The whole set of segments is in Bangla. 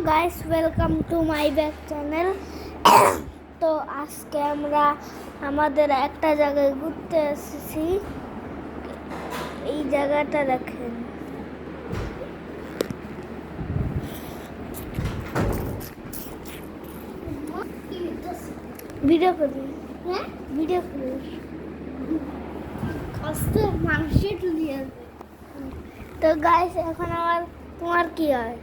Guys, welcome to my back channel. তো আজকে আমরা আমাদের একটা জায়গায় ঘুরতে এসেছি। এই জায়গাটা দেখেন। ভিডিও করি, হ্যাঁ ভিডিও করি। আস্তে মানুষের তুলিয়ে। তো গাইস, এখন তোমার কি হয়?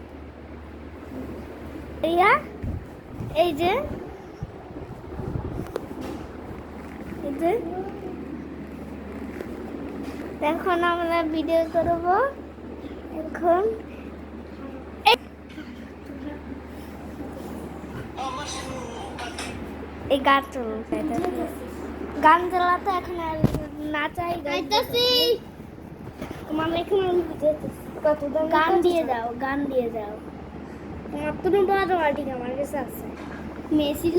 এই যে এখন আমরা ভিডিও করব। এখন এই গান চালাতে এখন আর নাচাই গাইতেছি। মানে এখন গান দিয়ে দাও তোমার কোনো বারো আর্টিক আমার কাছে আছে। মেসি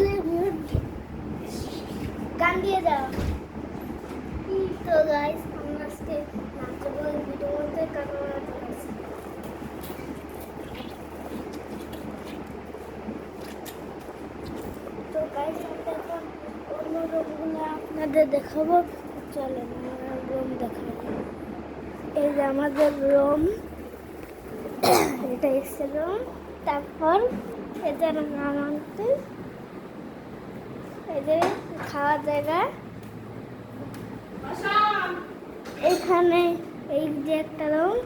গান দিয়ে দাও। তো গাইস, আমরা আজকে নাচবো এই ভিডিওর মধ্যে, কারণ তো গাইস এখন অন্য রুমগুলো আপনাদের দেখাবো। চলেন আমরা রুম দেখাবো। এই যে আমাদের রুম, এটা এসে রুম। তারপর এদের নামাতে এদের খাওয়ার জায়গা। এখানে এই যে একটা রুম,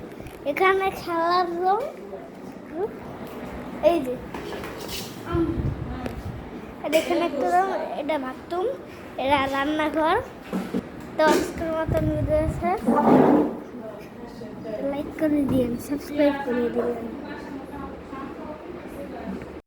এখানে খেলার রুম। এই যে এখানে একটা রুম, এটা বাথরুম, এটা রান্নাঘর। তো আজকের মতন ভিডিও শেষ। লাইক করে দিন, সাবস্ক্রাইব করে দিন।